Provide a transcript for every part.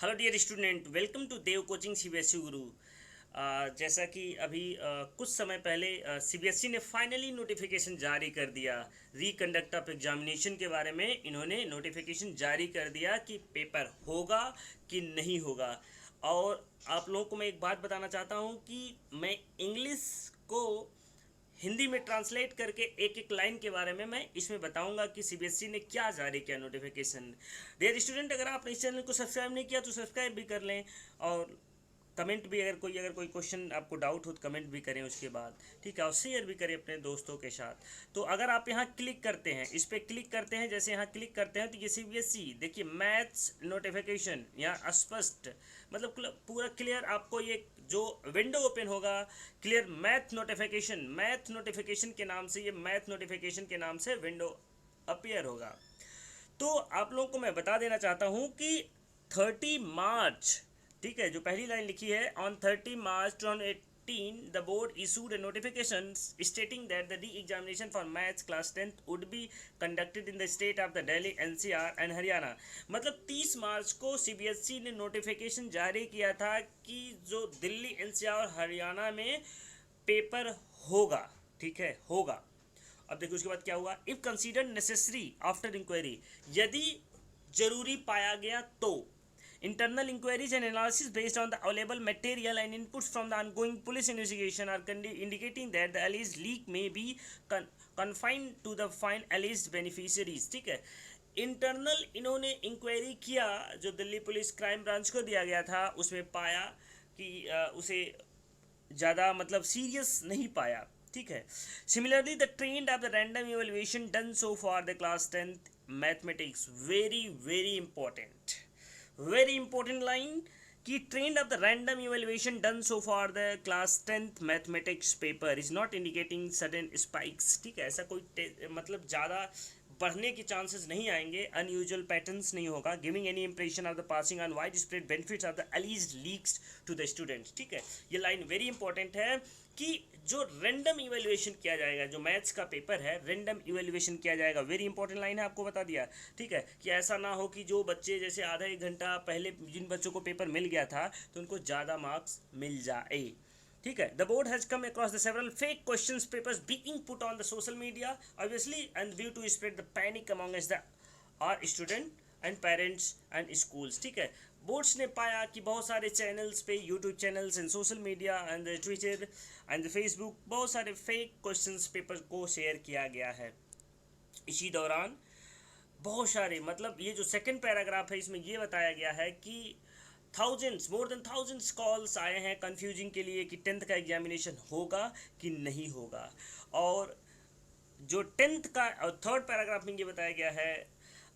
Hello dear student, welcome to Dev coaching CBSE Guru. जैसा कि अभी कुछ समय पहले सीबीएसई ने फाइनली नोटिफिकेशन जारी कर दिया। रीकंडक्ट ऑफ एग्जामिनेशन के बारे में इन्होंने नोटिफिकेशन जारी कर दिया कि पेपर होगा कि नहीं होगा। और आप लोगों को मैं एक बात बताना चाहता हूँ कि मैं इंग्लिश को हिंदी में ट्रांसलेट करके एक एक लाइन के बारे में मैं इसमें बताऊंगा कि सीबीएसई ने क्या जारी किया नोटिफिकेशन। डियर स्टूडेंट, अगर आपने इस चैनल को सब्सक्राइब नहीं किया तो सब्सक्राइब भी कर लें, और कमेंट भी, अगर कोई क्वेश्चन आपको डाउट हो तो कमेंट भी करें उसके बाद, ठीक है। और शेयर भी करें अपने दोस्तों के साथ। तो अगर आप यहाँ क्लिक करते हैं, इस पर क्लिक करते हैं, जैसे यहाँ क्लिक करते हैं तो ये सीबीएसई देखिए मैथ्स नोटिफिकेशन यहाँ स्पष्ट, मतलब पूरा क्लियर आपको ये जो विंडो ओपन होगा, क्लियर मैथ नोटिफिकेशन के नाम से, ये मैथ नोटिफिकेशन के नाम से विंडो अपीयर होगा। तो आप लोगों को मैं बता देना चाहता हूँ कि 30 मार्च, ठीक है, जो पहली लाइन लिखी है, on 30 March 2018 the board issued a notification stating that the re-examination for maths class 10th would be conducted in the state of the Delhi, NCR and Haryana. मतलब 30 मार्च को सीबीएसई ने नोटिफिकेशन जारी किया था कि जो दिल्ली, एनसीआर और हरियाणा में पेपर होगा, ठीक है, होगा। अब देखिए उसके बाद क्या हुआ, if consider necessary after inquiry, यदि जरूरी पाया गया तो internal inquiries and analysis based on the available material and inputs from the ongoing police investigation are indicating that the alleged leak may be confined to the fine alleged beneficiaries, ठीक है। Internal इन्होंने inquiry किया, जो Delhi police crime branch को दिया गया था, उसमें पाया कि उसे ज़्यादा मतलब सीरियस नहीं पाया, ठीक है। Similarly the trend of the random evaluation done so for the class 10th mathematics, very very important, very important line, कि trend of the random evaluation done so far the class 10th mathematics paper is not indicating sudden spikes, ठीक है। ऐसा कोई मतलब ज़्यादा बढ़ने के chances नहीं आएंगे, अनयूजुअल पैटर्न्स नहीं होगा, giving any impression of the passing on wide spread benefits of the alleged leaks to the students, ठीक है। ये लाइन वेरी इंपॉर्टेंट है कि जो रेंडम इवेल्युएशन किया जाएगा, जो मैथ्स का पेपर है रेंडम इवेल्युएशन किया जाएगा, वेरी इंपॉर्टेंट लाइन है, आपको बता दिया, ठीक है। कि ऐसा ना हो कि जो बच्चे जैसे आधा एक घंटा पहले जिन बच्चों को पेपर मिल गया था तो उनको ज़्यादा मार्क्स मिल जाए, ठीक है। The board has come across the several fake questions papers being put on the social media obviously and view to spread the panic amongst the are student and parents and schools, ठीक है। Boards ने पाया कि बहुत सारे channels पे, YouTube channels and social media and Twitter and Facebook, बहुत सारे फेक क्वेश्चंस पेपर को शेयर किया गया है। इसी दौरान बहुत सारे, मतलब ये जो सेकंड पैराग्राफ है इसमें ये बताया गया है कि मोर देन थाउजेंड्स कॉल्स आए हैं कंफ्यूजिंग के लिए कि 10th का एग्जामिनेशन होगा कि नहीं होगा। और जो 10th का और थर्ड पैराग्राफ में ये बताया गया है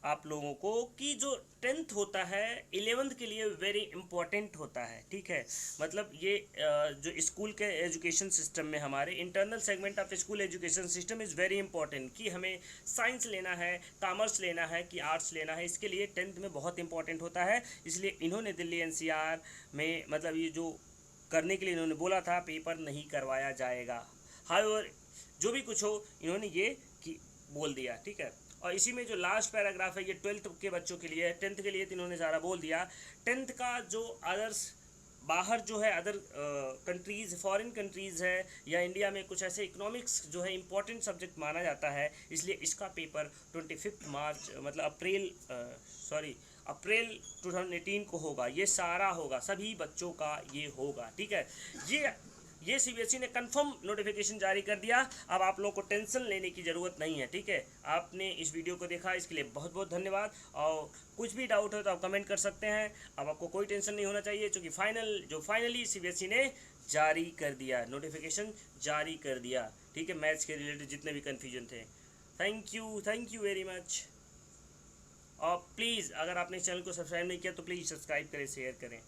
आप लोगों को कि जो 10th होता है 11th के लिए वेरी इंपॉर्टेंट होता है, ठीक है। मतलब ये जो स्कूल के एजुकेशन सिस्टम में, हमारे internal segment of school education system is very important, कि हमें साइंस लेना है, कॉमर्स लेना है कि आर्ट्स लेना है, इसके लिए 10th में बहुत इंपॉर्टेंट होता है। इसलिए इन्होंने दिल्ली एनसीआर में, मतलब ये जो करने के लिए इन्होंने बोला था, पेपर नहीं करवाया जाएगा। हाउएवर जो भी कुछ हो, इन्होंने ये बोल दिया, ठीक है। और इसी में जो लास्ट पैराग्राफ है ये 12th के बच्चों के लिए है, 10th के लिए तो इन्होंने सारा बोल दिया। 10th का जो अदर्स, बाहर जो है अदर कंट्रीज़, फॉरेन कंट्रीज़ है, या इंडिया में कुछ ऐसे इकोनॉमिक्स जो है इंपॉर्टेंट सब्जेक्ट माना जाता है, इसलिए इसका पेपर 25 मार्च, मतलब अप्रैल 2018 को होगा। ये सारा होगा, सभी बच्चों का ये होगा, ठीक है। ये सीबीएसई ने कंफर्म नोटिफिकेशन जारी कर दिया। अब आप लोगों को टेंशन लेने की ज़रूरत नहीं है, ठीक है। आपने इस वीडियो को देखा, इसके लिए बहुत बहुत धन्यवाद। और कुछ भी डाउट हो तो आप कमेंट कर सकते हैं। अब आपको कोई टेंशन नहीं होना चाहिए, क्योंकि फाइनली सीबीएसई ने जारी कर दिया, नोटिफिकेशन जारी कर दिया, ठीक है। मैथ्स के रिलेटेड जितने भी कन्फ्यूजन थे। Thank you very much. और प्लीज़ अगर आपने चैनल को सब्सक्राइब नहीं किया तो प्लीज़ सब्सक्राइब करें, शेयर करें।